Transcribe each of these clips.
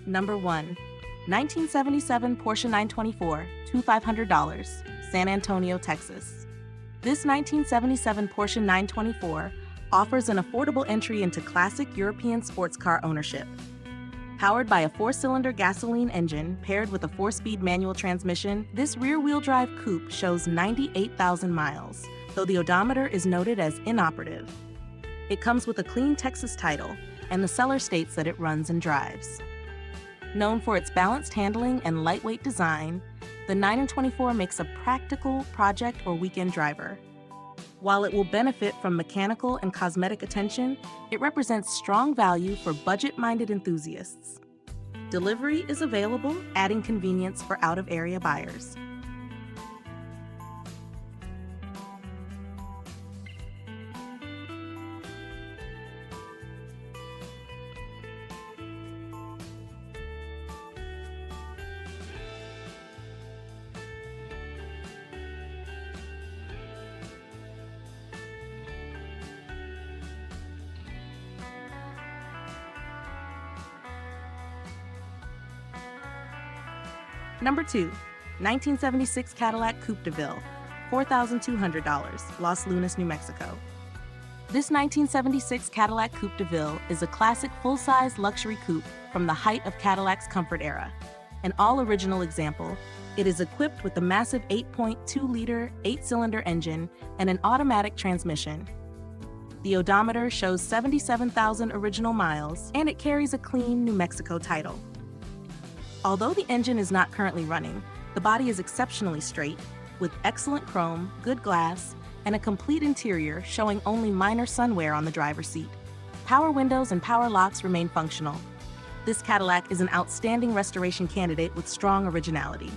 Number 1. 1977 Porsche 924, $2,500, San Antonio, Texas. This 1977 Porsche 924 offers an affordable entry into classic European sports car ownership. Powered by a 4-cylinder gasoline engine paired with a 4-speed manual transmission, this rear-wheel drive coupe shows 98,000 miles, though the odometer is noted as inoperative. It comes with a clean Texas title, and the seller states that it runs and drives. Known for its balanced handling and lightweight design, the 924 makes a practical project or weekend driver. While it will benefit from mechanical and cosmetic attention, it represents strong value for budget-minded enthusiasts. Delivery is available, adding convenience for out-of-area buyers. Number 2. 1976 Cadillac Coupe Deville, $4,200, Los Lunas, New Mexico. This 1976 Cadillac Coupe Deville is a classic full-size luxury coupe from the height of Cadillac's comfort era. An all-original example, it is equipped with a massive 8.2-liter, 8-cylinder engine and an automatic transmission. The odometer shows 77,000 original miles, and it carries a clean New Mexico title. Although the engine is not currently running, the body is exceptionally straight, with excellent chrome, good glass, and a complete interior showing only minor sunwear on the driver's seat. Power windows and power locks remain functional. This Cadillac is an outstanding restoration candidate with strong originality.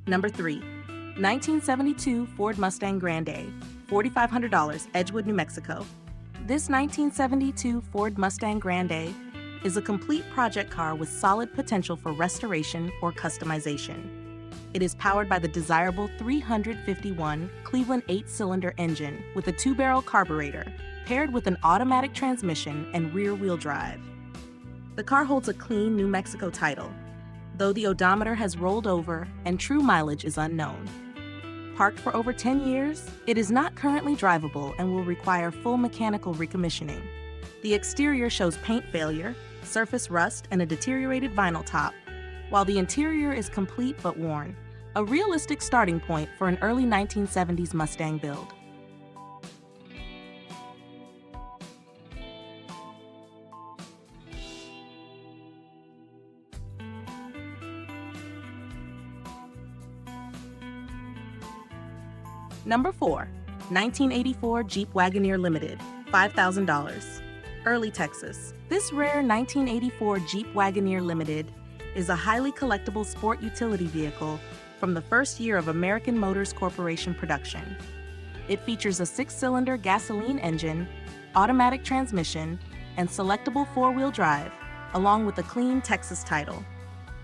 Number 3. 1972 Ford Mustang Grande, $4,500, Edgewood, New Mexico. This 1972 Ford Mustang Grande is a complete project car with solid potential for restoration or customization. It is powered by the desirable 351 Cleveland 8-cylinder engine with a 2-barrel carburetor, paired with an automatic transmission and rear-wheel drive. The car holds a clean New Mexico title, though the odometer has rolled over and true mileage is unknown. Parked for over 10 years, it is not currently drivable and will require full mechanical recommissioning. The exterior shows paint failure, surface rust, and a deteriorated vinyl top, while the interior is complete but worn, a realistic starting point for an early 1970s Mustang build. Number 4. 1984 Jeep Wagoneer Limited, $5,000, Early, Texas. This rare 1984 Jeep Wagoneer Limited is a highly collectible sport utility vehicle from the first year of American Motors Corporation production. It features a 6-cylinder gasoline engine, automatic transmission, and selectable 4-wheel drive, along with a clean Texas title.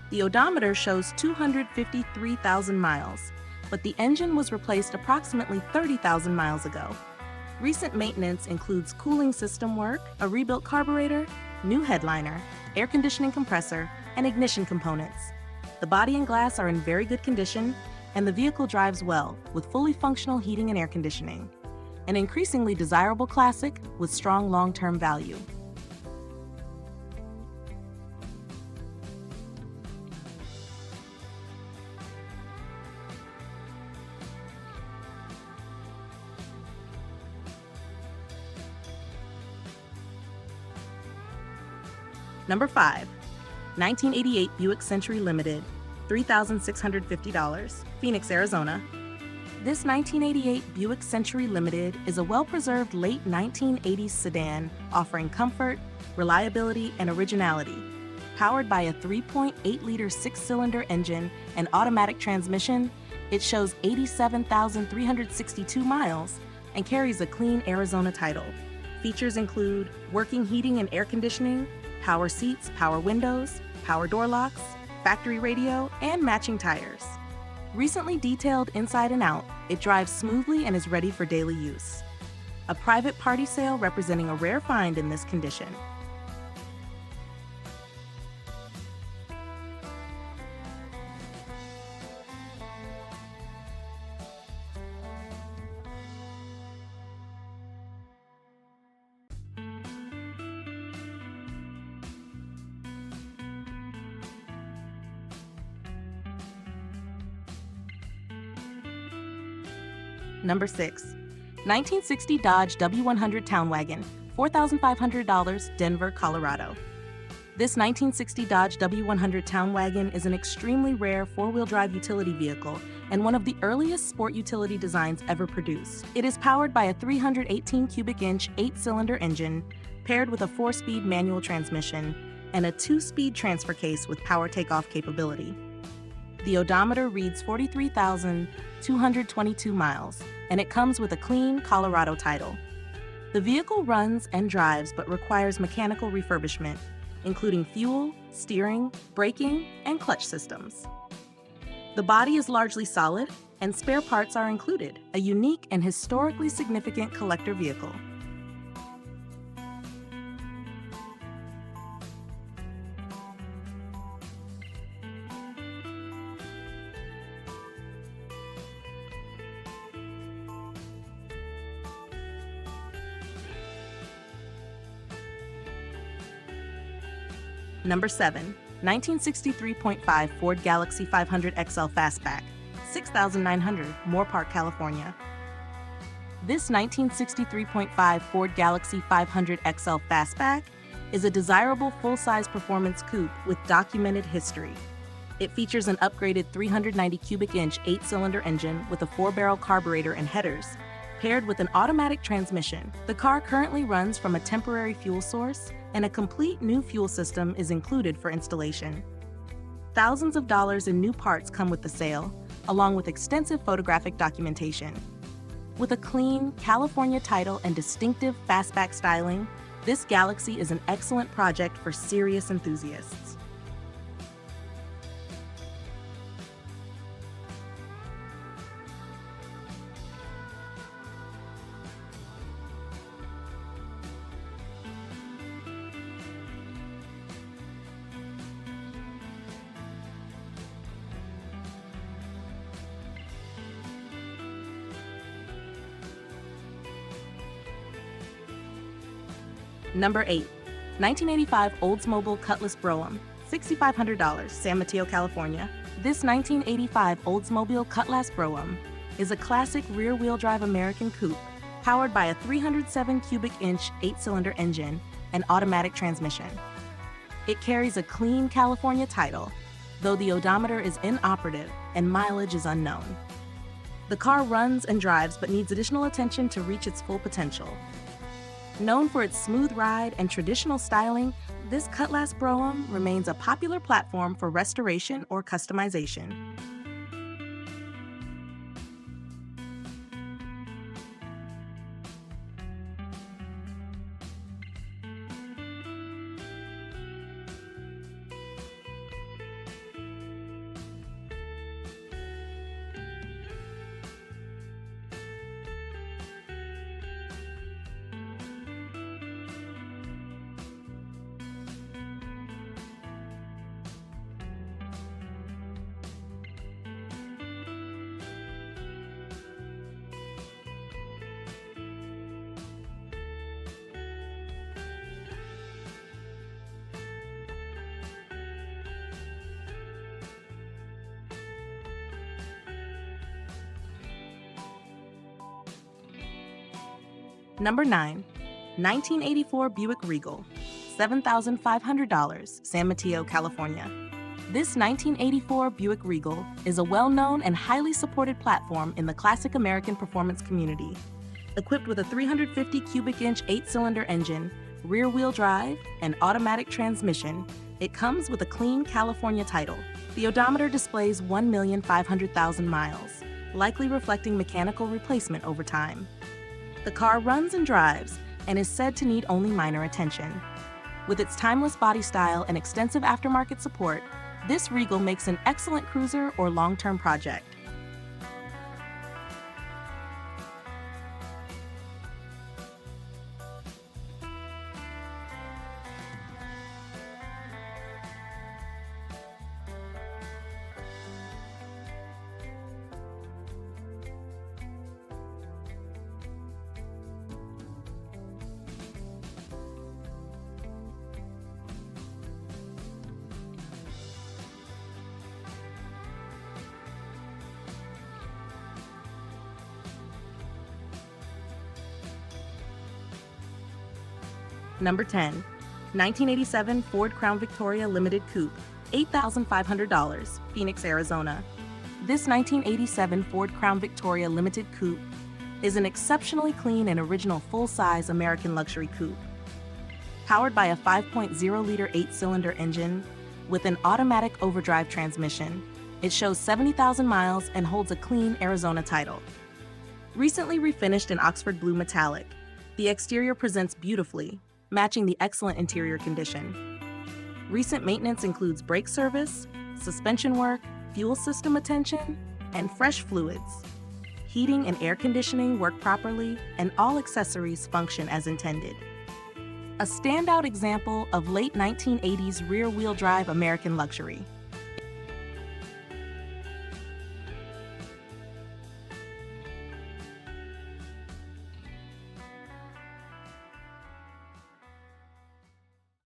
The odometer shows 253,000 miles, but the engine was replaced approximately 30,000 miles ago. Recent maintenance includes cooling system work, a rebuilt carburetor, new headliner, air conditioning compressor, and ignition components. The body and glass are in very good condition, and the vehicle drives well with fully functional heating and air conditioning. An increasingly desirable classic with strong long-term value. Number 5. 1988 Buick Century Limited, $3,650, Phoenix, Arizona. This 1988 Buick Century Limited is a well-preserved late 1980s sedan offering comfort, reliability, and originality. Powered by a 3.8-liter six-cylinder engine and automatic transmission, it shows 87,362 miles and carries a clean Arizona title. Features include working heating and air conditioning, power seats, power windows, power door locks, factory radio, and matching tires. Recently detailed inside and out, it drives smoothly and is ready for daily use. A private party sale representing a rare find in this condition. Number 6. 1960 Dodge W100 Town Wagon, $4,500, Denver, Colorado. This 1960 Dodge W100 Town Wagon is an extremely rare four-wheel drive utility vehicle and one of the earliest sport utility designs ever produced. It is powered by a 318 cubic inch 8-cylinder engine paired with a 4-speed manual transmission and a 2-speed transfer case with power takeoff capability. The odometer reads 43,222 miles, and it comes with a clean Colorado title. The vehicle runs and drives but requires mechanical refurbishment, including fuel, steering, braking, and clutch systems. The body is largely solid, and spare parts are included, a unique and historically significant collector vehicle. Number 7. 1963.5 Ford Galaxie 500 XL Fastback, $6,900, Moorpark, California. This 1963.5 Ford Galaxie 500 XL Fastback is a desirable full-size performance coupe with documented history. It features an upgraded 390 cubic inch 8-cylinder engine with a 4-barrel carburetor and headers, paired with an automatic transmission. The car currently runs from a temporary fuel source, and a complete new fuel system is included for installation. Thousands of dollars in new parts come with the sale, along with extensive photographic documentation. With a clean California title and distinctive fastback styling, this Galaxie is an excellent project for serious enthusiasts. Number 8. 1985 Oldsmobile Cutlass Brougham, $6,500, San Mateo, California. This 1985 Oldsmobile Cutlass Brougham is a classic rear-wheel drive American coupe powered by a 307 cubic inch 8-cylinder engine and automatic transmission. It carries a clean California title, though the odometer is inoperative and mileage is unknown. The car runs and drives but needs additional attention to reach its full potential. Known for its smooth ride and traditional styling, this Cutlass Brougham remains a popular platform for restoration or customization. Number 9. 1984 Buick Regal, $7,500, San Mateo, California. This 1984 Buick Regal is a well-known and highly supported platform in the classic American performance community. Equipped with a 350 cubic inch 8-cylinder engine, rear-wheel drive, and automatic transmission, it comes with a clean California title. The odometer displays 1,500,000 miles, likely reflecting mechanical replacement over time. The car runs and drives and is said to need only minor attention. With its timeless body style and extensive aftermarket support, this Regal makes an excellent cruiser or long-term project. Number 10. 1987 Ford Crown Victoria Limited Coupe, $8,500, Phoenix, Arizona. This 1987 Ford Crown Victoria Limited Coupe is an exceptionally clean and original full-size American luxury coupe. Powered by a 5.0-liter 8-cylinder engine with an automatic overdrive transmission, it shows 70,000 miles and holds a clean Arizona title. Recently refinished in Oxford Blue Metallic, the exterior presents beautifully, matching the excellent interior condition. Recent maintenance includes brake service, suspension work, fuel system attention, and fresh fluids. Heating and air conditioning work properly, and all accessories function as intended. A standout example of late 1980s rear-wheel drive American luxury.